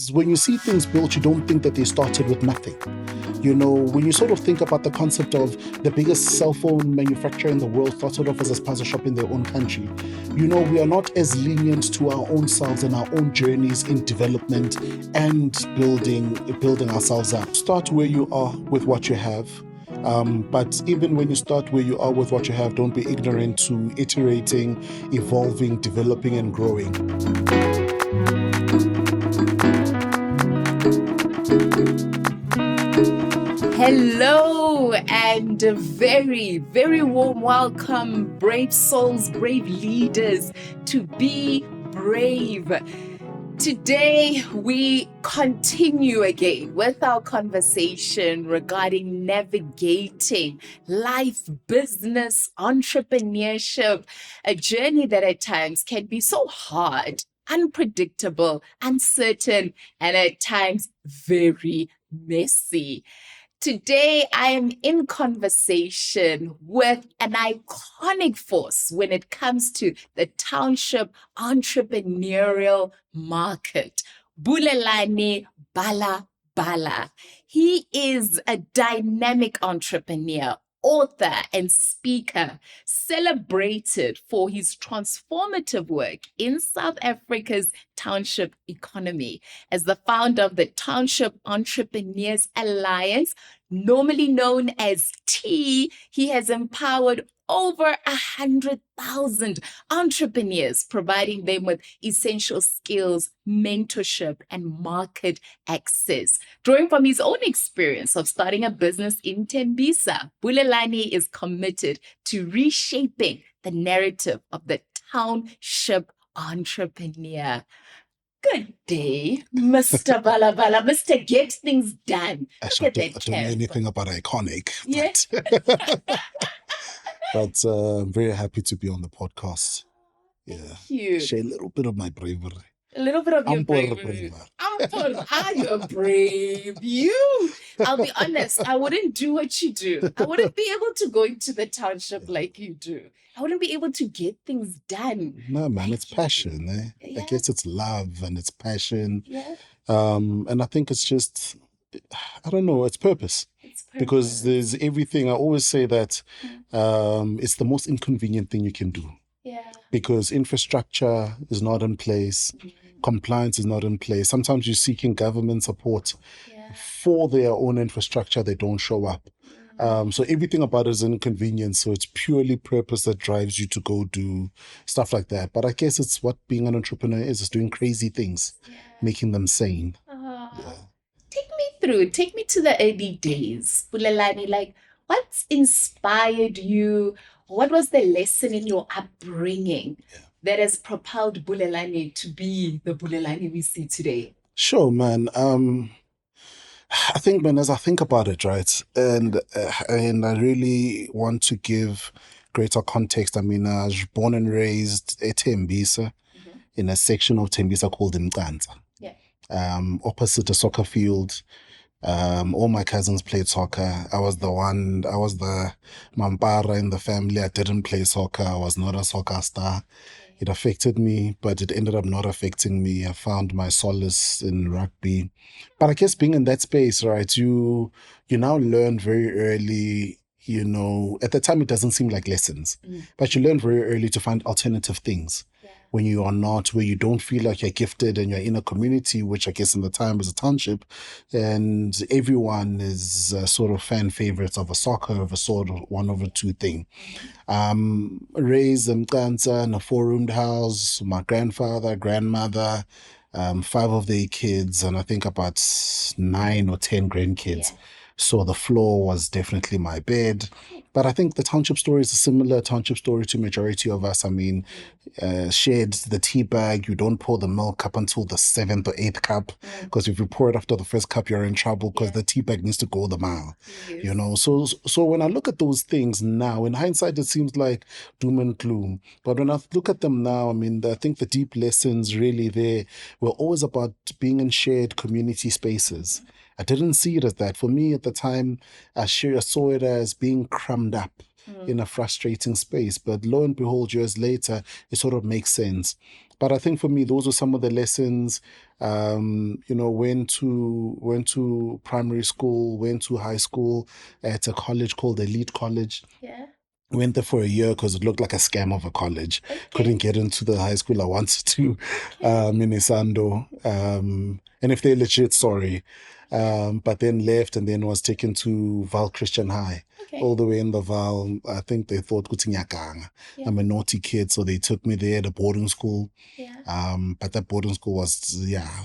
because when you see things built, you don't think that they started with nothing. You know, when you sort of think about the concept of the biggest cell phone manufacturer in the world started off as a spaza shop in their own country, you know, we are not as lenient to our own selves and our own journeys in development and building ourselves up. Start where you are with what you have. But even when you start where you are with what you have, don't be ignorant to iterating, evolving, developing, and growing. Hello and a very, very warm welcome, brave souls, brave leaders, to Be Brave. Today, we continue again with our conversation regarding navigating life, business, entrepreneurship, a journey that at times can be so hard, unpredictable, uncertain, and at times very messy. Today, I am in conversation with an iconic force when it comes to the township entrepreneurial market, Bulelani Balabala. He is a dynamic entrepreneur, author, and speaker, celebrated for his transformative work in South Africa's township economy. As the founder of the Township Entrepreneurs Alliance, normally known as T, he has empowered over 100,000 entrepreneurs, providing them with essential skills, mentorship, and market access. Drawing from his own experience of starting a business in Tembisa, Bulelani is committed to reshaping the narrative of the township entrepreneur. Good day, Mr. Balabala, Mr. Get Things Done. I Look at don't that know cap. anything about iconic, Yeah. but I'm very happy to be on the podcast. Yeah, Thank you. share a little bit of my bravery. A little bit of your Ampor bravery. braver. You're brave. I'll be honest, I wouldn't do what you do. I wouldn't be able to go into the township like you do. I wouldn't be able to get things done. No, man, like it's you do. passion. Yeah. I guess it's love and it's passion. Yeah, And I think it's just, I don't know, it's purpose. it's Because purpose. there's everything. I always say that it's the most inconvenient thing you can do. Yeah. Because infrastructure is not in place, compliance is not in place. Sometimes you're seeking government support Yeah. for their own infrastructure, they don't show up. So everything about it is inconvenience. So it's purely purpose that drives you to go do stuff like that. But I guess it's what being an entrepreneur is doing crazy things, making them sane. Yeah. Take me to the early days, Bulelani. Like, what's inspired you? What was the lesson in your upbringing that has propelled Bulelani to be the Bulelani we see today? Sure, man. I think, man, as I think about it, right, and I really want to give greater context. I mean, I was born and raised at Tembisa, in a section of Tembisa called Mkanza. Yeah. Opposite a soccer field. All my cousins played soccer. I was the mampara in the family. I didn't play soccer. I was not a soccer star. It affected me, but it ended up not affecting me. I found my solace in rugby. But I guess being in that space, right, you now learn very early, you know, at the time it doesn't seem like lessons, but you learn very early to find alternative things. When you are not, where you don't feel like you're gifted and you're in a community, which I guess in the time was a township, and everyone is sort of fan favorites of a soccer, of a sort of one over two thing. Raised in Mkanza in a four-roomed house, my grandfather, grandmother, 5 of their kids, and I think about 9 or 10 grandkids. So the floor was definitely my bed. But I think the township story is a similar township story to majority of us. I mean, shared the tea bag. You don't pour the milk up until the 7th or 8th cup, because if you pour it after the first cup, you're in trouble because the tea bag needs to go the mile. You know, so when I look at those things now, in hindsight, it seems like doom and gloom. But when I look at them now, I mean, I think the deep lessons really there were always about being in shared community spaces. I didn't see it as that. For me at the time, I saw it as being crammed up in a frustrating space. But lo and behold, years later, it sort of makes sense. But I think for me, those were some of the lessons. Went to primary school, went to high school at a college called Elite College. Yeah. Went there for a year because it looked like a scam of a college. Okay. Couldn't get into the high school I wanted to, in Isando. And if they're legit, sorry. But then left and then was taken to Val Christian High. Okay. All the way in the Val. I think they thought Kutinyakanga. Yeah. I'm a naughty kid, so they took me there at a boarding school. Yeah. But that boarding school was,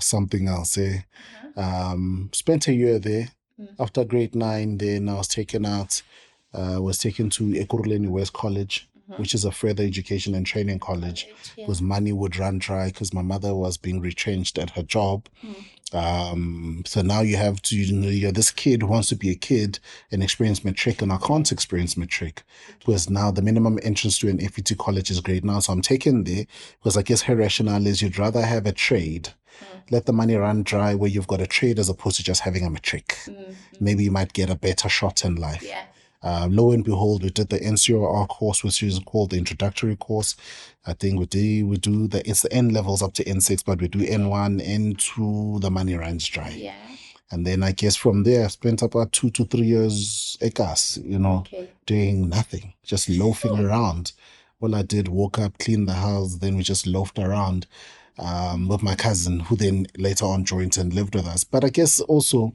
something else. Spent a year there. After grade 9, then I was taken out. Was taken to Ekurhuleni West College, which is a further education and training college, because money would run dry because my mother was being retrenched at her job. So now you have to, you're this kid who wants to be a kid and experience matric, and I can't experience matric because now the minimum entrance to an FET college is grade 9. So I'm taken there because I guess her rationale is you'd rather have a trade, let the money run dry where you've got a trade as opposed to just having a matric. Maybe you might get a better shot in life. Yeah. Lo and behold, we did the NCOR course, which is called the introductory course. I think it's the N levels up to N6, but we do N1, N2, the money runs dry. Yeah. And then I guess from there, I spent about 2 to 3 years doing nothing, just loafing around. All I did, woke up, cleaned the house, then we just loafed around with my cousin, who then later on joined and lived with us. But I guess also,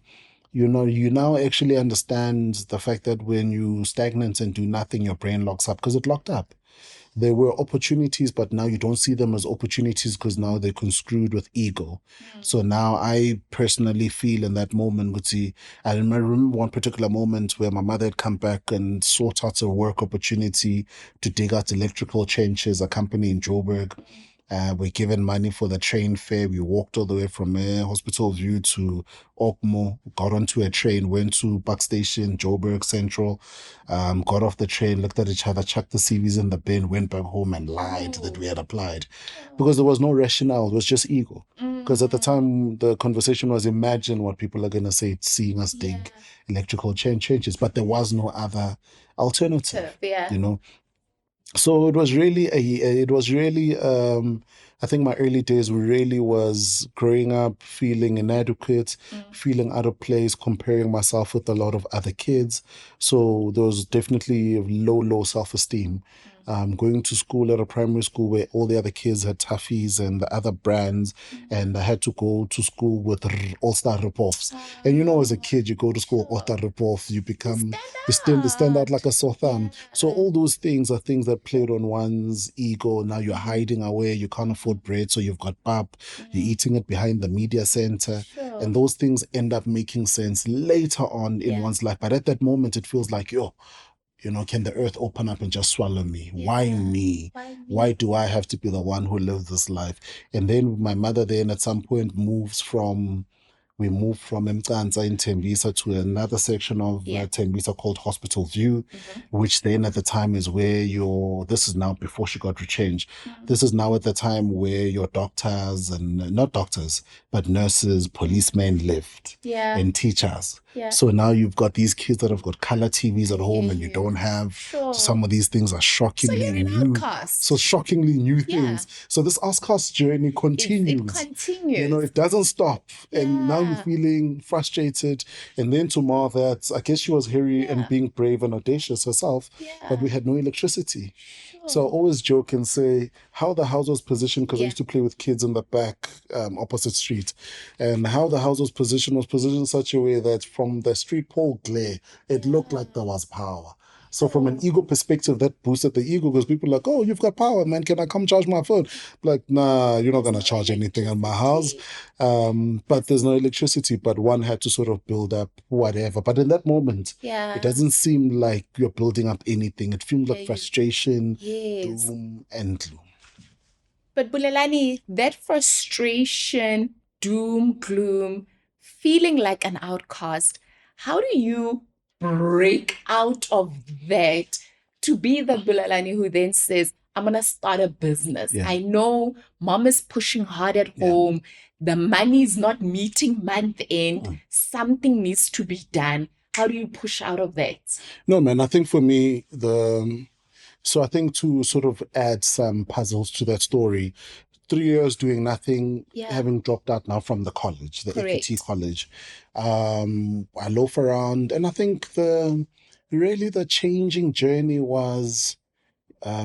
you now actually understand the fact that when you stagnant and do nothing, your brain locks up, because it locked up. There were opportunities, but now you don't see them as opportunities because now they're construed with ego. So now I personally feel in that moment, I remember one particular moment where my mother had come back and sought out a work opportunity to dig out electrical changes, a company in Joburg. We're given money for the train fare. We walked all the way from Hospital View to Okmo, got onto a train, went to Buck Station, Joburg Central, got off the train, looked at each other, chucked the CVs in the bin, went back home and lied that we had applied. Because there was no rationale, it was just ego. Because at the time, the conversation was, imagine what people are going to say seeing us dig electrical changes. But there was no other alternative, So it was really I think my early days really was growing up feeling inadequate, feeling out of place, comparing myself with a lot of other kids. So there was definitely low self-esteem. Going to school at a primary school where all the other kids had toughies and the other brands, and I had to go to school with all-star rip-offs. And as a kid, you go to school all-star rip-offs, you stand out like a sore thumb. So all those things are things that played on one's ego. Now you're hiding away, you can't afford bread, so you've got pap, you're eating it behind the media center. And those things end up making sense later on in one's life. But at that moment, it feels like, can the earth open up and just swallow me? Why me? Why do I have to be the one who lives this life? And then my mother then at some point we moved from Mkanza in Tembisa to another section of Tembisa called Hospital View, which then at the time is where this is now before she got rechanged. This is now at the time where your doctors and not doctors, but nurses, policemen lived and teachers. So now you've got these kids that have got color TVs at home and you don't have. So some of these things are shockingly new. So shockingly new things. So this outcast journey continues. It continues. It doesn't stop. And now you're feeling frustrated. And then to Ma, that I guess she was hairy and being brave and audacious herself, but we had no electricity. So I always joke and say how the house was positioned, because I used to play with kids in the back opposite street, and how the house was positioned in such a way that from the street pole glare, it looked like there was power. So from an ego perspective, that boosted the ego, because people are like, oh, you've got power, man. Can I come charge my phone? Like, nah, you're not going to charge anything in my house. But there's no electricity, but one had to sort of build up whatever. But in that moment, it doesn't seem like you're building up anything. It feels like frustration, doom, and gloom. But Bulelani, that frustration, doom, gloom, feeling like an outcast, how do you break out of that to be the Bulelani who then says, I'm going to start a business? I know mom is pushing hard at home. The money is not meeting month end. Something needs to be done. How do you push out of that? No, man, I think for me, so I think to sort of add some puzzles to that story, 3 years doing nothing, Yeah. having dropped out now from the college, the Correct. equity college. I loaf around, and I think the changing journey was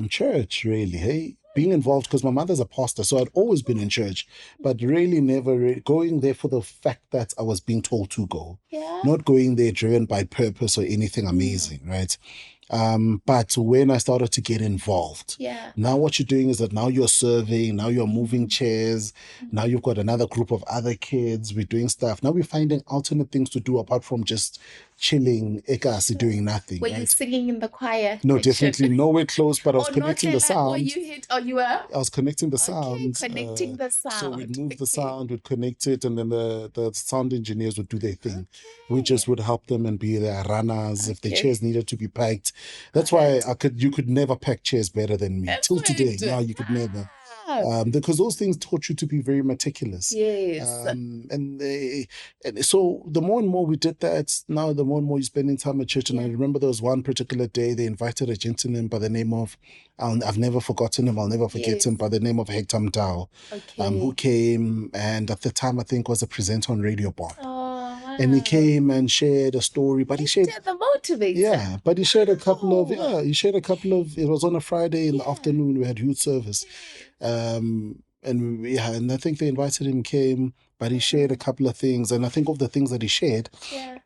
church, really. Hey, being involved, because my mother's a pastor, so I'd always been in church, but really never going there for the fact that I was being told to go, Yeah. not going there driven by purpose or anything amazing, right? But when I started to get involved, Yeah. now what you're doing is that now you're serving, now you're moving chairs, now you've got another group of other kids, we're doing stuff. Now we're finding alternate things to do apart from just chilling, ekasi, doing nothing. Were you singing in the choir? No, at definitely church? nowhere close, but I was Oh, connecting not the like, oh, sound. you hit, oh, you were? I was connecting the Okay, sounds. connecting the sound. So we'd move the Okay. sound, we'd connect it, and then the sound engineers would do their thing. We Okay. just would help them and be their runners if the Okay. chairs needed to be packed. That's Got why it. you could never pack chairs better than me. That's Till today, right. no, you could never. Ah. Because those things taught you to be very meticulous. Yes. And so the more and more we did that, now the more and more you're spending time at church. And I Yeah. remember there was one particular day they invited a gentleman by the name of, I've never forgotten him, I'll never forget Yes. him, by the name of Hector Mtao, Okay. who came and at the time I think was a presenter on Radio Bar. Oh, wow. And he came and shared a story, but he shared, the motivator. yeah, but he shared a couple of, Wow. it was on a Friday in the Yeah. afternoon, we had youth service. And I think they invited him, came, but he shared a couple of things. And I think of the things that he shared, Yeah.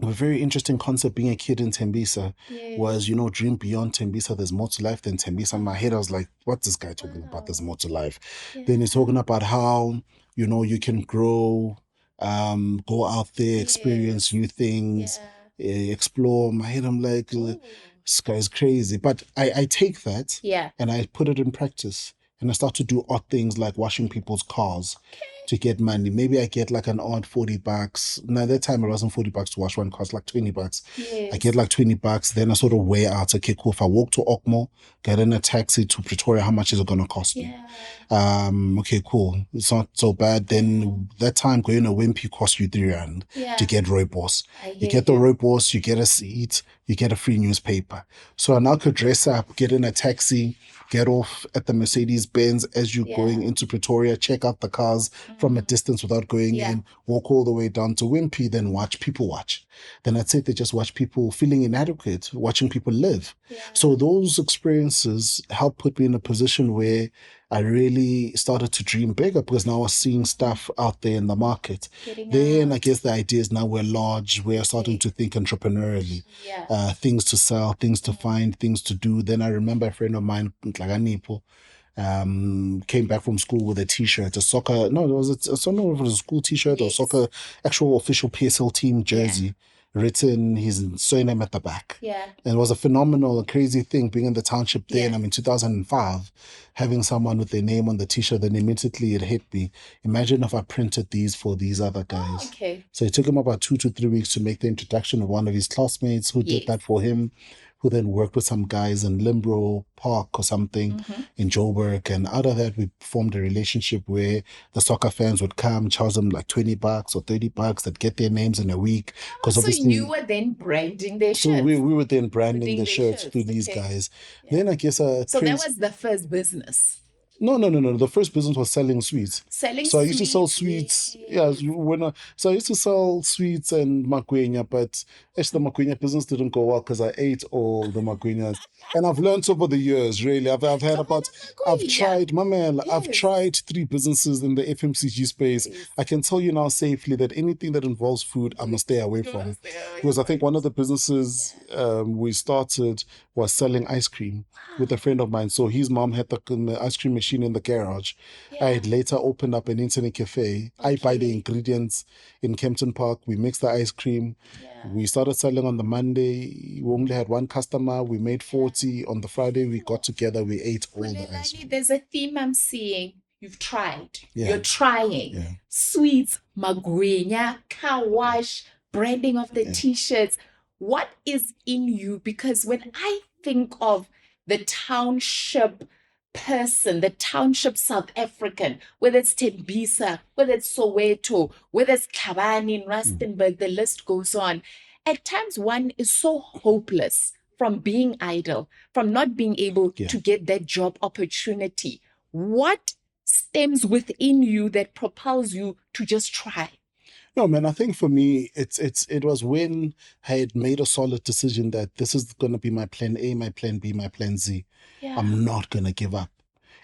a very interesting concept being a kid in Tembisa Yes. was, dream beyond Tembisa. There's more to life than Tembisa. In my head, I was like, what's this guy talking about? There's more to life. Yeah. Then he's talking about how, you can grow, go out there, experience new things, explore. In my head, I'm like, this guy's crazy. But I take that and I put it in practice. And I start to do odd things like washing people's cars to get money. Maybe I get like an odd $40. Now, at that time, it wasn't $40 to wash one car, it's like $20. Yes. I get like $20. Then I sort of weigh out, okay, cool. If I walk to Okmo, get in a taxi to Pretoria, how much is it going to cost me? Okay, cool. It's not so bad. Then that time, going to Wimpy cost you R3 to get rooibos. You get the rooibos, you get a seat, you get a free newspaper. So I now could dress up, get in a taxi, get off at the Mercedes-Benz as you're going into Pretoria, check out the cars from a distance without going in, walk all the way down to Wimpy, then watch people watch. Then I'd say they just watch people feeling inadequate, watching people live. So those experiences helped put me in a position where I really started to dream bigger because now I was seeing stuff out there in the market. Then I guess the ideas now were large. We're starting to think entrepreneurially. Things to sell, things to find, things to do. Then I remember a friend of mine, Nipo, came back from school with a t-shirt, I don't know if it was a school t-shirt or soccer, actual official PSL team jersey. Written his surname at the back. And it was a phenomenal, crazy thing being in the township there. And I'm in 2005, having someone with their name on the t-shirt, then immediately it hit me. Imagine if I printed these for these other guys. So it took him about 2 to 3 weeks to make the introduction of one of his classmates who did that for him, who then worked with some guys in Limbro Park or something in Joburg. And out of that, we formed a relationship where the soccer fans would come, charge them like $20 or $30, they'd get their names in a week. So you were then branding their shirts? So we were then branding the shirts through these guys. Then I guess... so that was the first business? No. The first business was selling sweets. So I used to sell sweets. So I used to sell sweets and makwenya, but actually the makwenya business didn't go well because I ate all the makwenyas. And I've learned over the years, really. I've tried 3 businesses in the FMCG space. I can tell you now safely that anything that involves food, I must stay away from. Because I think one of the businesses we started was selling ice cream with a friend of mine. So his mom had the ice cream machine in the garage. I had later opened up an internet cafe. I buy the ingredients in Kempton Park. We mix the ice cream. We started selling on the Monday. We only had one customer. We made 40. On the Friday, we got together. We ate all the ice cream. There's a theme I'm seeing. You've tried. You're trying. Sweets, magwenya, car wash, branding of the t-shirts. What is in you? Because when I think of the township person, the township South African, whether it's Tembisa, whether it's Soweto, whether it's Kabani, Rustenburg, the list goes on. At times, one is so hopeless from being idle, from not being able to get that job opportunity. What stems within you that propels you to just try? No, man, I think for me, it was when I had made a solid decision that this is going to be my plan A, my plan B, my plan Z. Yeah. I'm not going to give up.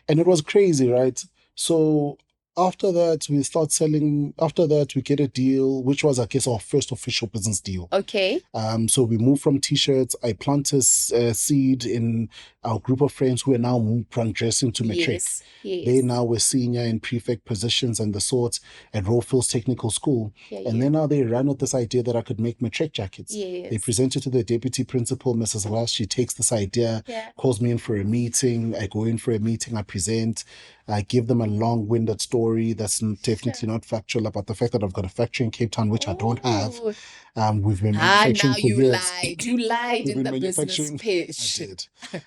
And it was crazy, right? So after that, we start selling. After that, we get a deal, which was, I guess, our first official business deal. Okay. So we moved from t-shirts. I planted a seed in our group of friends who are now progressing to matric. Yes. They now were senior in prefect positions and the sorts at Rollfields Technical School. And then now they ran with this idea that I could make matric jackets. Yes. They presented to the deputy principal, Mrs. Ross. She takes this idea, calls me in for a meeting. I go in for a meeting. I present. I give them a long-winded story that's definitely not factual about the fact that I've got a factory in Cape Town, which I don't have. We've been manufacturing now for you years. You lied We've in been the business manufacturing. pitch. I did.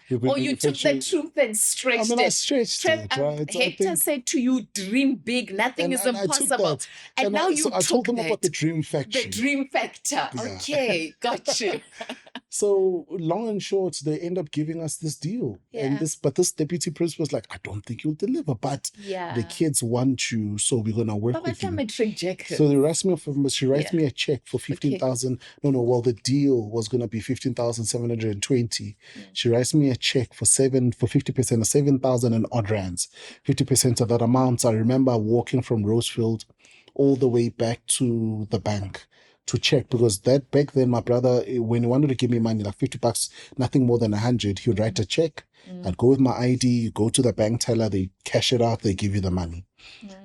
We've been Or you took the manufacturing. truth and stretched I mean, I it. stretched it, right? I Hector think- said to you, dream big, nothing is and I took impossible. that. And now you so I took told them that. about the dream factory. The dream factor. Yeah. Okay, got you. So long and short, they end up giving us this deal. And but this deputy principal was like, I don't think you'll deliver, but the kids want you, so we're gonna work with you. So they writes me she writes me a check for 15,000. Well, the deal was gonna be 15,720. She writes me a check for 50% of 7,000 and odd rands. 50% of that amount. I remember walking from Rosefield all the way back to the bank to check, because that back then my brother, when he wanted to give me money, like $50, nothing more than 100, he would write a check. I'd go with my ID, you go to the bank teller, they cash it out, they give you the money.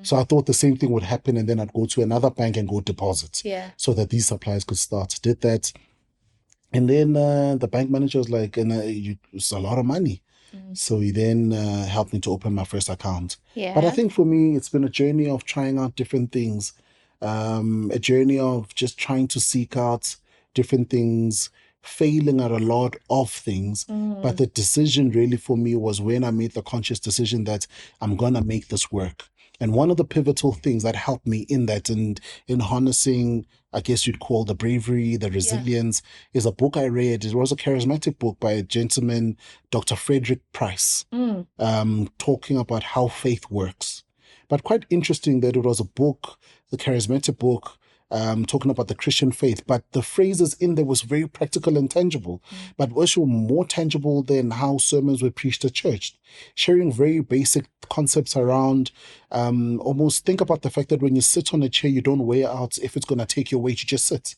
So I thought the same thing would happen, and then I'd go to another bank and go deposit, so that these suppliers could start. Did that, and then the bank manager was like, it's a lot of money. So he then helped me to open my first account. But I think for me, it's been a journey of trying out different things. A journey of just trying to seek out different things, failing at a lot of things. But the decision really for me was when I made the conscious decision that I'm going to make this work. And one of the pivotal things that helped me in that, and in harnessing, I guess you'd call the bravery, the resilience, is a book I read. It was a charismatic book by a gentleman, Dr. Frederick Price, talking about how faith works. But quite interesting that it was a book, the charismatic book, talking about the Christian faith, but the phrases in there was very practical and tangible, but also more tangible than how sermons were preached at church, sharing very basic concepts around, almost think about the fact that when you sit on a chair, you don't weigh out if it's going to take your weight, you just sit.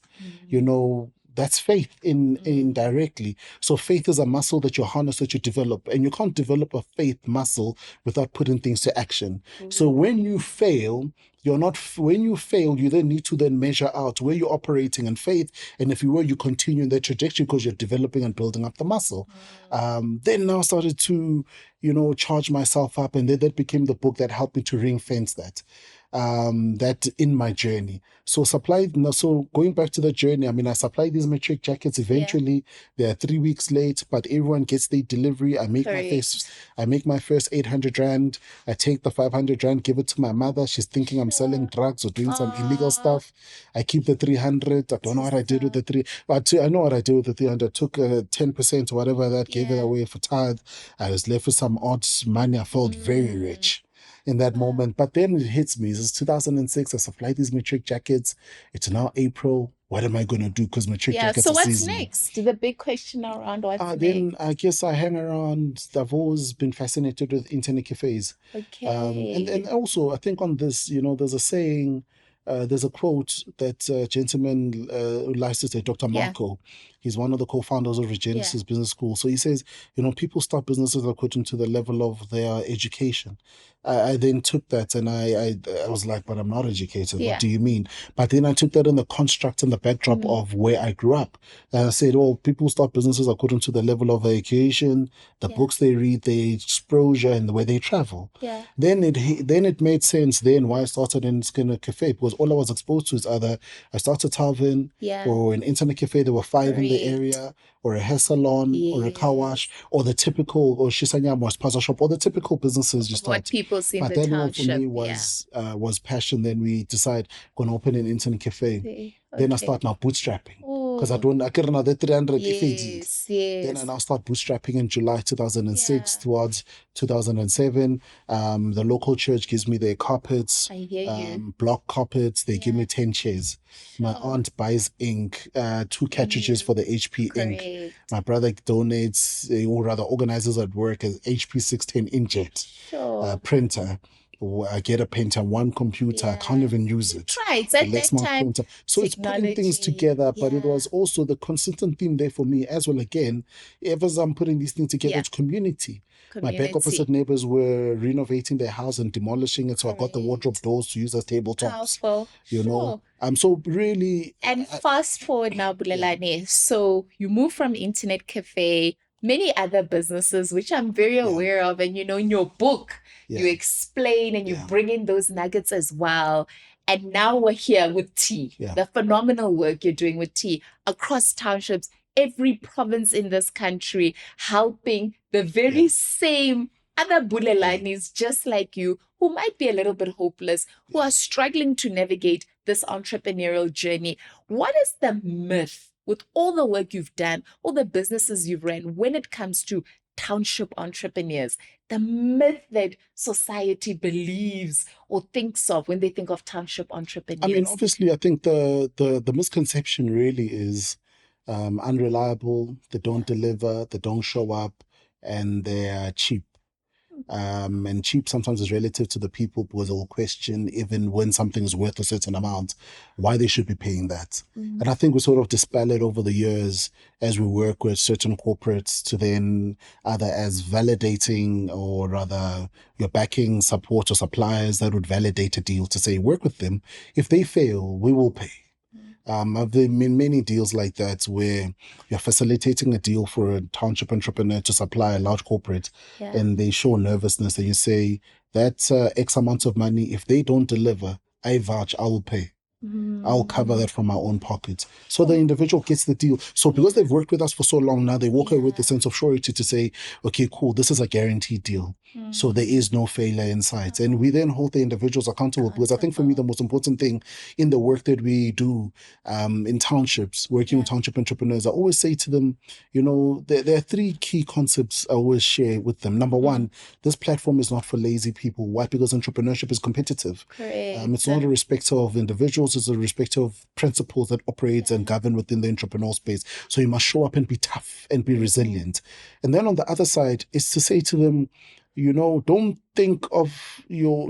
That's faith indirectly. So faith is a muscle that you harness, that you develop, and you can't develop a faith muscle without putting things to action. So when you fail, you then need to then measure out where you're operating in faith, and if you were, you continue in that trajectory because you're developing and building up the muscle. Then now started to, charge myself up, and then that became the book that helped me to ring fence that in my journey. So going back to the journey, I supplied these matric jackets. Eventually, they are 3 weeks late, but everyone gets their delivery. I make my first 800 rand. I take the 500 rand, give it to my mother. She's thinking I'm selling drugs or doing some illegal stuff. I keep the 300. I don't know what I did with the 300. But I know what I did with the 300. I took 10% or whatever that, gave it away for tithe. I was left with some odd money. I felt very rich in that moment. But then it hits me. It's 2006. I supplied these matric jackets. It's now April. What am I going to do? Because matric jackets so are what's seasonal. next? The big question around what's next? Then I guess I hang around. I've always been fascinated with internet cafes. Okay. And also, I think on this, there's a saying, there's a quote that gentleman who likes to say, Dr. Marco. He's one of the co-founders of Regenesis Business School. So he says, people start businesses according to the level of their education. I then took that and I was like, but I'm not educated. What do you mean? But then I took that in the construct and the backdrop of where I grew up. And I said, well, people start businesses according to the level of their education, the books they read, their exposure, and the way they travel. Then it made sense then why I started in Skinner Cafe, because all I was exposed to is either I started Talvin or an internet cafe. There were 5 in the area, or a hair salon, or a car wash, or the typical, or Shisanyama, spaza shop, or the typical businesses you start. What people see in but the then township. For me was passion. Then we decide going to open an internet cafe. Then I start now bootstrapping. because I get another 300 if Yes, then I yes. now start bootstrapping in July 2006 Yeah. towards 2007. The local church gives me their carpets, I hear you. block carpets. They give Yeah. me 10 chairs. My Sure. aunt buys ink, 2 From cartridges you. for the HP ink. Correct. My brother donates, or rather organizes at work, an HP 610 inkjet Sure. printer. I get a printer, one computer, I can't Yeah. even use it. Right. The At Let's that Mark time, printer. So it's putting things technology. together, but it was Yeah. also the consistent theme there for me as well. Again, ever as I'm putting these things together, Yeah. it's community. My back opposite Community. neighbors were renovating their house and demolishing it, so I got the wardrobe Correct. doors to use as tabletops. Powerful. You know, Sure. so really, And fast forward now, yeah, Bulelani. So you move from internet cafe, many other businesses, which I'm very yeah, aware of. And in your book, you yeah, explain and you yeah, bring in those nuggets as well. And now we're here with tea, yeah, the phenomenal work you're doing with tea across townships, every province in this country, helping the very yeah, same other yeah, Bulelanis just like you, who might be a little bit hopeless, who yeah. are struggling to navigate this entrepreneurial journey. What is the myth with all the work you've done, all the businesses you've run, when it comes to township entrepreneurs? The myth that society believes or thinks of when they think of township I mean, entrepreneurs. obviously, I think the misconception really is unreliable. They don't deliver. They don't show up, and they are cheap. And cheap sometimes is relative to the people because they'll question, even when something is worth a certain amount, why they should be paying that. Mm. And I think we sort of dispel it over the years as we work with certain corporates to then either as validating or rather you're backing support or suppliers that would validate a deal to say, work with them. If they fail, we will pay. I've been in many deals like that where you're facilitating a deal for a township entrepreneur to supply a large corporate, Yeah. and they show nervousness, and you say, that's X amount of money. If they don't deliver, I vouch, I will pay. I'll cover that from my own pocket. So the individual gets the deal. So because they've worked with us for so long now, they walk away with a sense of surety to say, okay, cool, this is a guaranteed deal. So there is no failure in sight. And we then hold the individuals accountable because I think for me, the most important thing in the work that we do in townships, working with township entrepreneurs, I always say to them, there are 3 key concepts I always share with them. Number one, this platform is not for lazy people. Why? Because entrepreneurship is competitive. Correct. It's not a respect of individuals, it's a respect of principles that operates and govern within the entrepreneurial space. So you must show up and be tough and be resilient. And then on the other side is to say to them, don't think of no,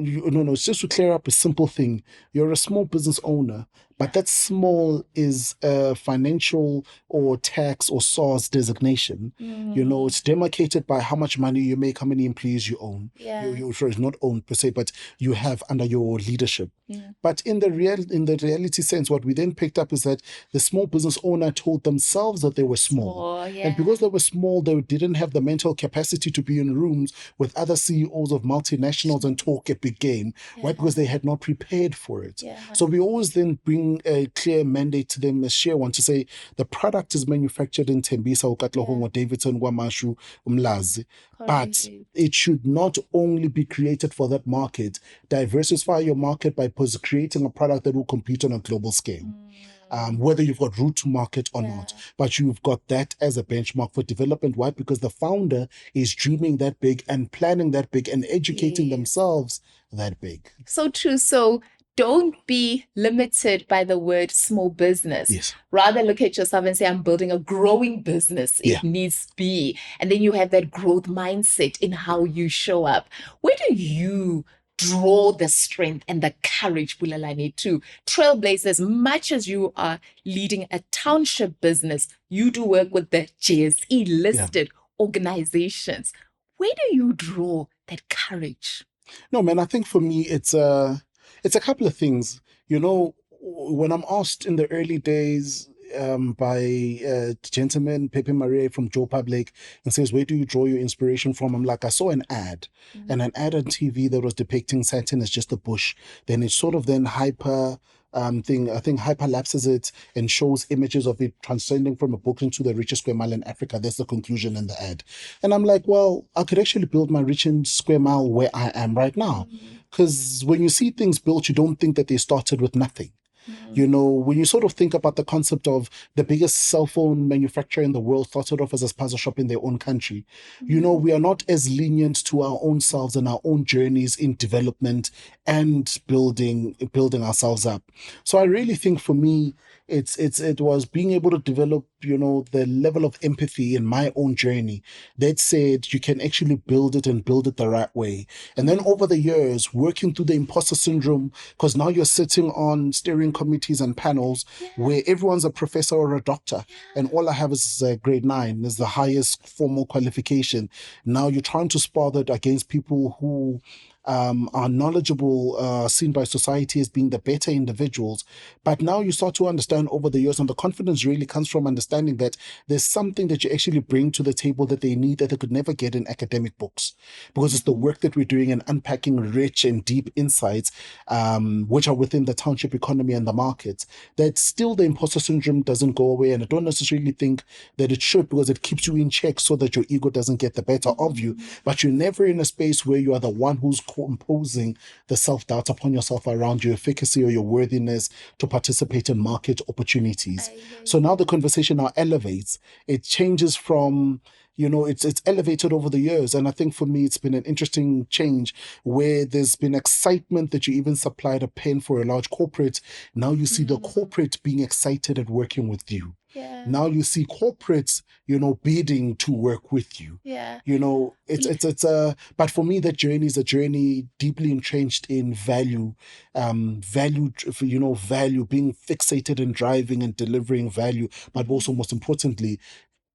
it's just to clear up a simple thing. You're a small business owner, but that small is a financial or tax or SARS designation. It's demarcated by how much money you make, how many employees you own. Yeah. You sure it's not owned per se, but you have under your leadership. Yeah. But in the reality sense, what we then picked up is that the small business owner told themselves that they were small. And because they were small, they didn't have the mental capacity to be in rooms with other CEOs of multinationals and talk a big game, right? Because they had not prepared for it. So we always then bring a clear mandate to them, a share one, to say the product is manufactured in Tembisa, Ukatlohongo, Davidson, Guamashu, Umlazi. But it should not only be created for that market. Diversify your market by creating a product that will compete on a global scale. Whether you've got route to market or not, but you've got that as a benchmark for development. Why? Because the founder is dreaming that big and planning that big and educating themselves that big. So true. So don't be limited by the word small business. Yes. Rather look at yourself and say, I'm building a growing business. It needs to be. And then you have that growth mindset in how you show up. Where do you draw the strength and the courage, Bulelani, to trailblaze? As much as you are leading a township business, you do work with the JSE listed organizations. Where do you draw that courage? No, man, I think for me, it's a couple of things. When I'm asked in the early days by a gentleman, Pepe Marie from Joe Public, and says, where do you draw your inspiration from? I'm like, I saw an ad, and an ad on TV that was depicting Saturn as just a bush. Then it sort of then hyperlapses it and shows images of it transcending from a book into the richest square mile in Africa. That's the conclusion in the ad. And I'm like, well, I could actually build my richest square mile where I am right now. Because when you see things built, you don't think that they started with nothing. You know, when you sort of think about the concept of the biggest cell phone manufacturer in the world started off as a spaza shop in their own country, you know, we are not as lenient to our own selves and our own journeys in development and building ourselves up. So I really think for me, it was being able to develop, you know, the level of empathy in my own journey that said you can actually build it and build it the right way. And then over the years, working through the imposter syndrome, because now you're sitting on steering committees and panels where everyone's a professor or a doctor, and all I have is grade 9 is the highest formal qualification. Now you're trying to spar that against people who are knowledgeable, seen by society as being the better individuals. But now you start to understand over the years, and the confidence really comes from understanding that there's something that you actually bring to the table that they need that they could never get in academic books. Because it's the work that we're doing and unpacking rich and deep insights, which are within the township economy and the markets, that still the imposter syndrome doesn't go away. And I don't necessarily think that it should, because it keeps you in check so that your ego doesn't get the better of you. But you're never in a space where you are the one who's imposing the self-doubt upon yourself around your efficacy or your worthiness to participate in market opportunities. So now the conversation now elevates. It changes from, you know, it's elevated over the years. And I think for me, it's been an interesting change where there's been excitement that you even supplied a pen for a large corporate. Now you see the corporate being excited at working with you. Now you see corporates, you know, bidding to work with you. You know, but for me, that journey is a journey deeply entrenched in value, value, being fixated in driving and delivering value, but also most importantly,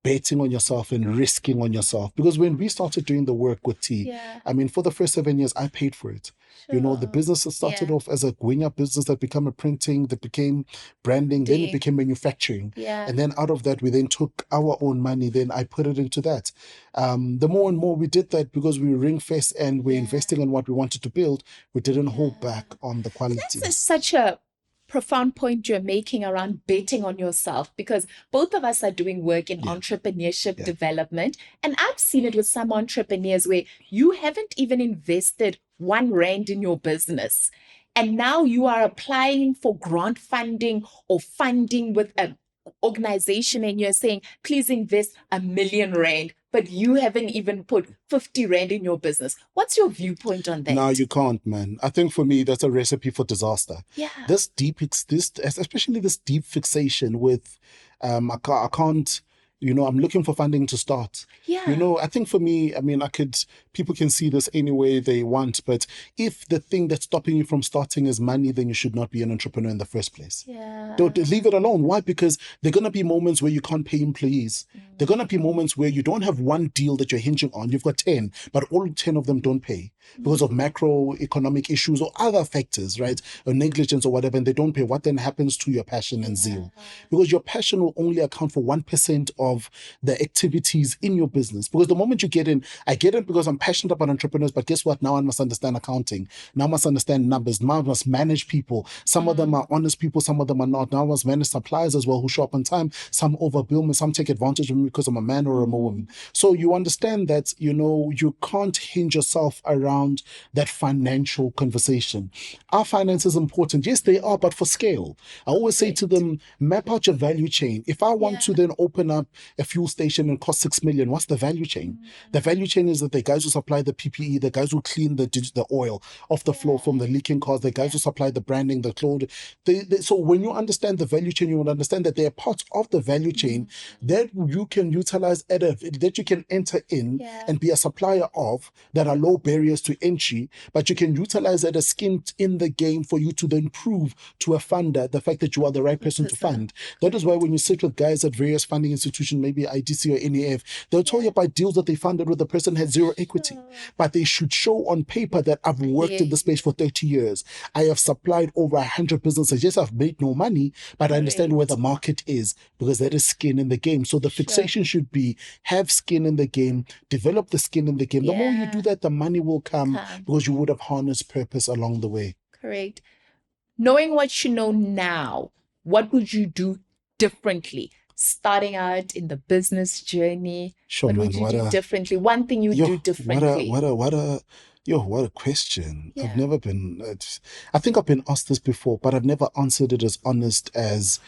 betting on yourself and risking on yourself. Because when we started doing the work with T, I mean, for the first 7 years, I paid for it. You know, the business started off as a Gwinya business that became a printing, that became branding, then it became manufacturing. And then out of that, we then took our own money, then I put it into that. The more and more we did that, because we were ring-fenced and we're investing in what we wanted to build, we didn't hold back on the quality. That's such a profound point you're making around betting on yourself, because both of us are doing work in entrepreneurship development, and I've seen it with some entrepreneurs where you haven't even invested R1 in your business, and now you are applying for grant funding or funding with an organization and you're saying, please invest R1 million, but you haven't even put 50 Rand in your business. What's your viewpoint on that? No, you can't, man. I think for me, that's a recipe for disaster. Especially this deep fixation with, I can't, you know, I'm looking for funding to start. You know, I think for me, I mean, people can see this any way they want, but if the thing that's stopping you from starting is money, then you should not be an entrepreneur in the first place. Don't leave it alone. Why? Because there are going to be moments where you can't pay employees. There are going to be moments where you don't have one deal that you're hinging on. You've got 10, but all 10 of them don't pay because of macroeconomic issues or other factors, right? Or negligence or whatever, and they don't pay. What then happens to your passion and zeal? Because your passion will only account for 1% of the activities in your business. Because the moment you get in, I get it because I'm passionate about entrepreneurs, but guess what? Now I must understand accounting. Now I must understand numbers. Now I must manage people. Some of them are honest people, some of them are not. Now I must manage suppliers as well who show up on time. Some overbill me, some take advantage of me because I'm a man or I'm a woman. So you understand that, you know, you can't hinge yourself around that financial conversation. Our finance is important. Yes, they are, but for scale. I always say to them, map out your value chain. If I want to then open up a fuel station and cost 6 million, what's the value chain? The value chain is that the guys who supply the PPE, the guys who clean the oil off the floor from the leaking cars, the guys who supply the branding, the clothes. So when you understand the value chain, you will understand that they are parts of the value chain that you can utilize that you can enter in and be a supplier of, that are low barriers to entry, but you can utilize that as skin in the game for you to then prove to a funder the fact that you are the right person to fund. That is why when you sit with guys at various funding institutions, maybe IDC or NEF, they'll tell you about deals that they funded where the person had zero equity, but they should show on paper that I've worked in the space for 30 years. I have supplied over 100 businesses. Yes, I've made no money, but I understand where the market is, because that is skin in the game. So the fixation should be have skin in the game, develop the skin in the game. The more you do that, the money will come because you would have harnessed purpose along the way. Correct. Knowing what you know now, what would you do differently? Starting out in the business journey, what would you do differently? One thing you do differently. Yo, what a question. I've Yeah. never been, I think I've been asked this before, but I've never answered it as honest as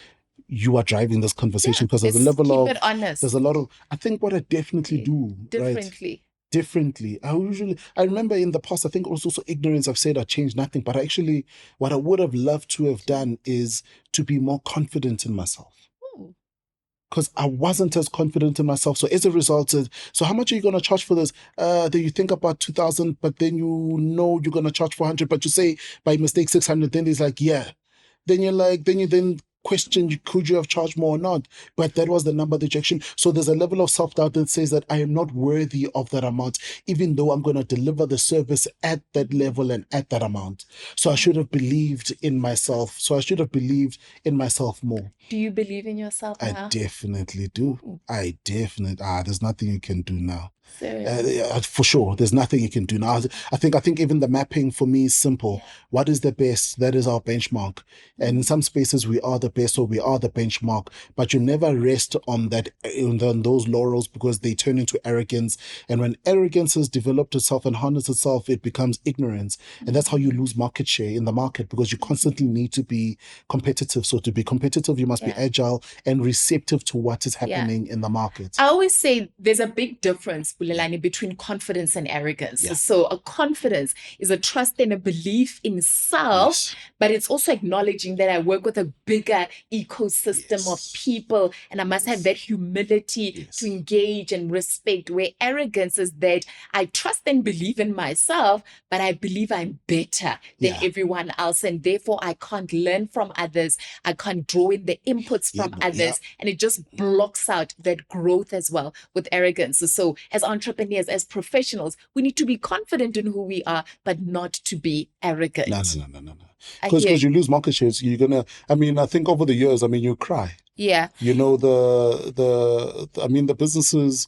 you are driving this conversation, Yeah, because there's a let's level keep of, it honest. there's a lot of, I think what I definitely do, right? Differently. Differently. I remember in the past, I think also ignorance, I've said I changed nothing, but actually, what I would have loved to have done is to be more confident in myself. Ooh. Because I wasn't as confident in myself. So as a result, so how much are you going to charge for this? Then you think about 2,000, but then you know you're going to charge 400, but you say by mistake 600. Then it's like, yeah. Then you're like, then question, could you have charged more or not? But that was the number that you actually. So there's a level of self-doubt that says that I am not worthy of that amount, even though I'm going to deliver the service at that level and at that amount. So I should have believed in myself. So I should have believed in myself more. Do you believe in yourself I now? definitely do. There's nothing you can do now. Seriously. For sure, there's nothing you can do now. I think even the mapping for me is simple. Yeah. What is the best? That is our benchmark. And in some spaces we are the best, or we are the benchmark. But you never rest on that, on those laurels, because they turn into arrogance. And when arrogance has developed itself and harnessed itself, it becomes ignorance. And that's how you lose market share in the market, because you constantly need to be competitive. So to be competitive, you must be agile and receptive to what is happening in the market. I always say there's a big difference, Bulelani, between confidence and arrogance. Yeah. So a confidence is a trust and a belief in self, but it's also acknowledging that I work with a bigger ecosystem of people, and I must have that humility to engage and respect, where arrogance is that I trust and believe in myself, but I believe I'm better than everyone else, and therefore I can't learn from others. I can't draw in the inputs from others, and it just blocks out that growth as well with arrogance. So as entrepreneurs, as professionals, we need to be confident in who we are, but not to be arrogant. No. Because you lose market shares, you're gonna. I think over the years, you cry. Yeah. You know the businesses.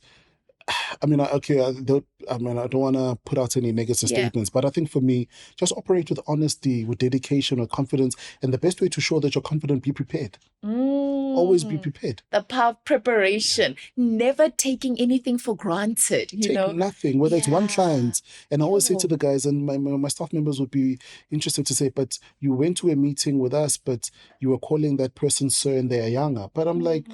I don't want to put out any negative statements, but I think for me, just operate with honesty, with dedication, with confidence, and the best way to show that you're confident, be prepared. Always be prepared. The power of preparation, never taking anything for granted. Take nothing, whether it's one client. And I always say to the guys, and my staff members would be interested to say, but you went to a meeting with us, but you were calling that person sir and they are younger. But I'm like,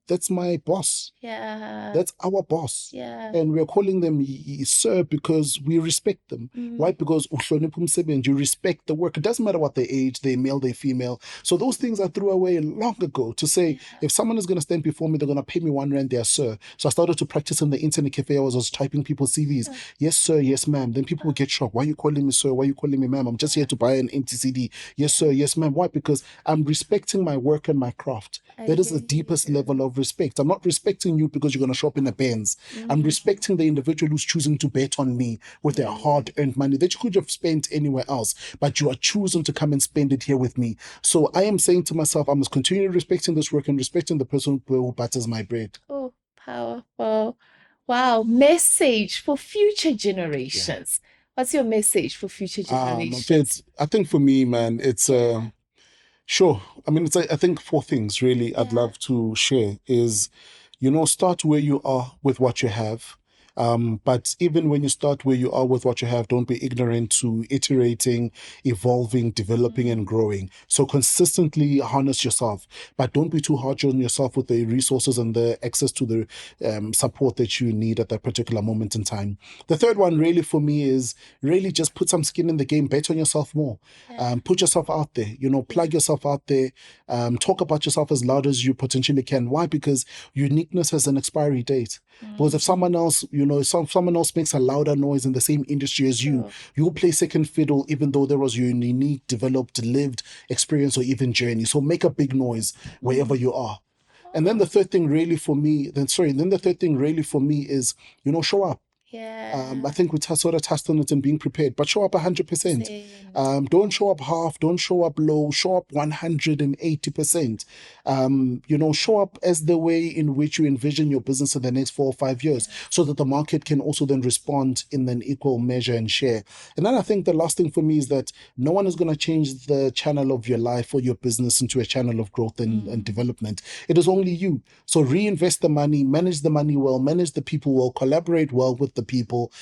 that's my boss. Yeah. That's our boss. Yeah. And we're calling them sir because we respect them. Why? Because you respect the work. It doesn't matter what their age, they're male, they're female. So those things I threw away long ago to say, if someone is going to stand before me, they're going to pay me R1, they're sir. So I started to practice in the internet cafe. I was typing people's CVs. Yes, sir. Yes, ma'am. Then people would get shocked. Why are you calling me sir? Why are you calling me ma'am? I'm just here to buy an empty CD. Yes, sir. Yes, ma'am. Why? Because I'm respecting my work and my craft. That is the deepest level of respect. I'm not respecting you because you're going to shop in a Benz. I'm respecting the individual who's choosing to bet on me with their hard-earned money that you could have spent anywhere else, but you are choosing to come and spend it here with me. So I am saying to myself, I must continue respecting this work and respecting the person who butters my bread. Oh, powerful. Wow. Message for future generations. What's your message for future generations? I think for me, man, it's... Sure. I think 4 things really I'd love to share is, start where you are with what you have. But even when you start where you are with what you have, don't be ignorant to iterating, evolving, developing, and growing. So consistently harness yourself, but don't be too hard on yourself with the resources and the access to the support that you need at that particular moment in time. The third one really for me is really just put some skin in the game, bet on yourself more. Put yourself out there, plug yourself out there, talk about yourself as loud as you potentially can. Why? Because uniqueness has an expiry date. Because if someone else, someone else makes a louder noise in the same industry as you, you'll play second fiddle, even though there was your unique, developed, lived experience or even journey. So make a big noise wherever you are. And then the third thing really for me, is, show up. I think we sort of touched on it and being prepared, but show up 100%. Don't show up half, don't show up low, show up 180%. Show up as the way in which you envision your business in the next 4 or 5 years, so that the market can also then respond in an equal measure and share. And then I think the last thing for me is that no one is going to change the channel of your life or your business into a channel of growth and development. It is only you. So reinvest the money, manage the money well, manage the people well, collaborate well with the people.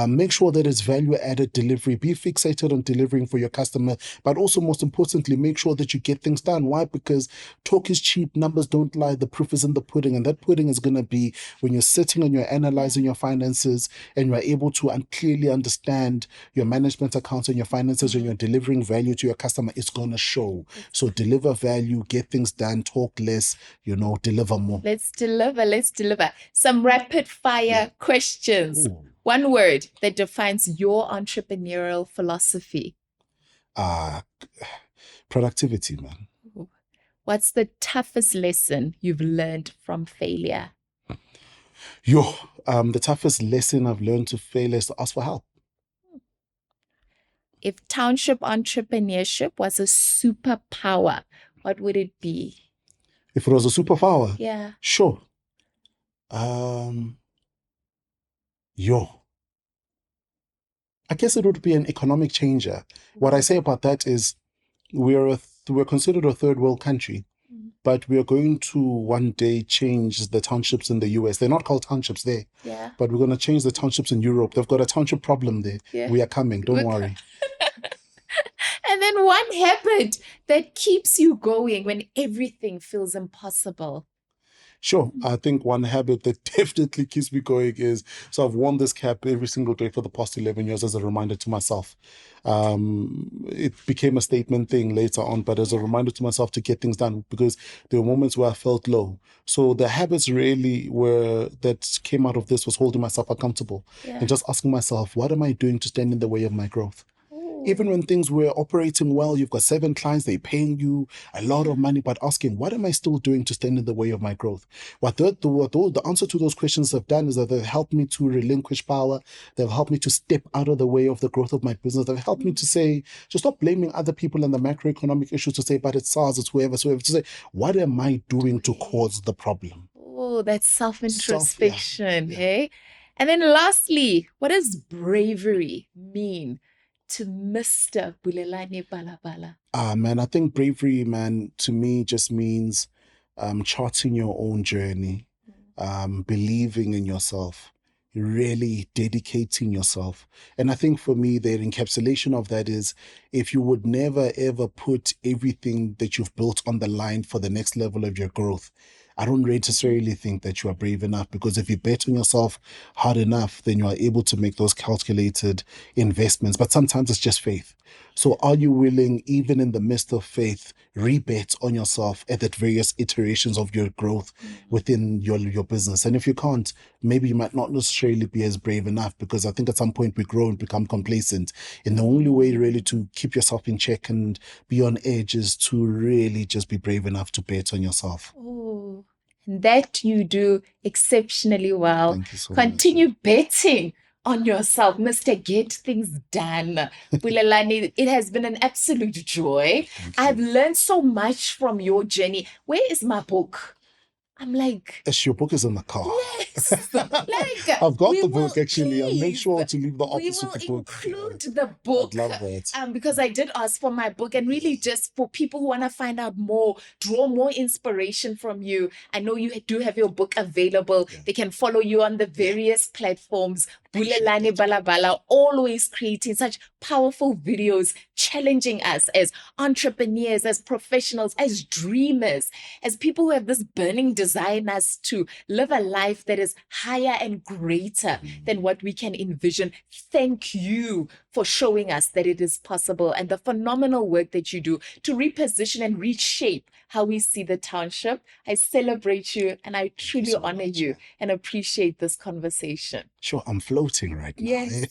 Make sure that it's value-added delivery. Be fixated on delivering for your customer, but also most importantly, make sure that you get things done. Why? Because talk is cheap, numbers don't lie, the proof is in the pudding, and that pudding is going to be when you're sitting and you're analyzing your finances and you're able to clearly understand your management accounts and your finances and you're delivering value to your customer, it's going to show. So deliver value, get things done, talk less, deliver more. Let's deliver. Some rapid fire questions. Ooh. One word that defines your entrepreneurial philosophy. Productivity, man. What's the toughest lesson you've learned from failure? The toughest lesson I've learned to fail is to ask for help. If township entrepreneurship was a superpower, what would it be? If it was a superpower? Yeah. Sure. I guess it would be an economic changer. What I say about that is we're considered a third world country, but we are going to one day change the townships in the US. They're not called townships there, but we're going to change the townships in Europe. They've got a township problem there. Yeah. We are coming. Don't worry. And then one habit that keeps you going when everything feels impossible. Sure. I think one habit that definitely keeps me going is, so I've worn this cap every single day for the past 11 years as a reminder to myself. It became a statement thing later on, but as a reminder to myself to get things done, because there were moments where I felt low. So the habits really that came out of this was holding myself accountable and just asking myself, what am I doing to stand in the way of my growth? Even when things were operating well, you've got 7 clients, they're paying you a lot of money, but asking, what am I still doing to stand in the way of my growth? What the answer to those questions have done is that they've helped me to relinquish power. They've helped me to step out of the way of the growth of my business. They've helped me to say, to stop blaming other people and the macroeconomic issues, to say, but it's SARS, it's whoever, to say, what am I doing to cause the problem? Oh, that's self-introspection, hey? And then lastly, what does bravery mean to Mr. Bulelani Balabala? Man, I think bravery, man, to me just means charting your own journey, believing in yourself, really dedicating yourself. And I think for me, the encapsulation of that is, if you would never, ever put everything that you've built on the line for the next level of your growth, I don't necessarily think that you are brave enough, because if you bet on yourself hard enough, then you are able to make those calculated investments. But sometimes it's just faith. So are you willing, even in the midst of faith, rebet on yourself at the various iterations of your growth within your business? And if you can't, maybe you might not necessarily be as brave enough, because I think at some point we grow and become complacent. And the only way really to keep yourself in check and be on edge is to really just be brave enough to bet on yourself. Oh, that you do exceptionally well. Thank you so Continue much. betting on yourself, Mr. Get Things Done. Bulelani, it has been an absolute joy. I've learned so much from your journey. Where is my book? I'm like, your book is in the car. Yes. Like, I've got the book actually. I'll make sure to leave the office with the book. We will include the book. I'd love that. Because I did ask for my book, and really just for people who want to find out more, draw more inspiration from you. I know you do have your book available. They can follow you on the various platforms. Bulelani Balabala, always creating such powerful videos, challenging us as entrepreneurs, as professionals, as dreamers, as people who have this burning desire in us to live a life that is higher and greater than what we can envision. Thank you for showing us that it is possible, and the phenomenal work that you do to reposition and reshape how we see the township. I celebrate you, and I truly honor you and appreciate this conversation. Sure, I'm floating right now. Yes.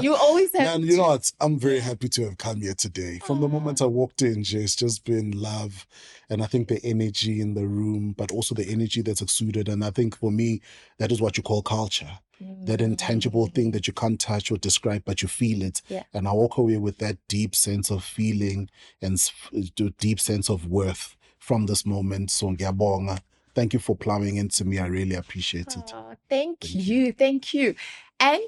You always have. And you know what? I'm very happy to have come here today. From the moment I walked in, it's just been love. And I think the energy in the room, but also the energy that's exuded. And I think for me, that is what you call culture. That intangible thing that you can't touch or describe, but you feel it. And I walk away with that deep sense of feeling and deep sense of worth from this moment. So ngiyabonga. Thank you for plowing into me. I really appreciate it. Thank you. And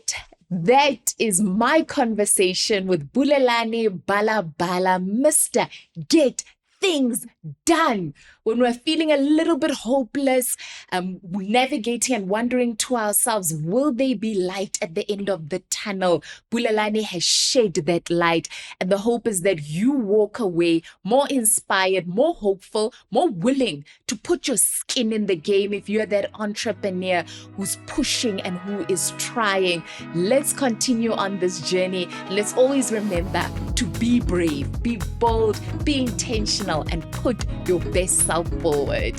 that is my conversation with Bulelani Balabala, Mr. Get things done, when we're feeling a little bit hopeless, navigating and wondering to ourselves, will there be light at the end of the tunnel? Bulelani has shed that light, and the hope is that you walk away more inspired, more hopeful, more willing to put your skin in the game if you're that entrepreneur who's pushing and who is trying. Let's continue on this journey. Let's always remember to be brave, be bold, be intentional, and put your best self forward.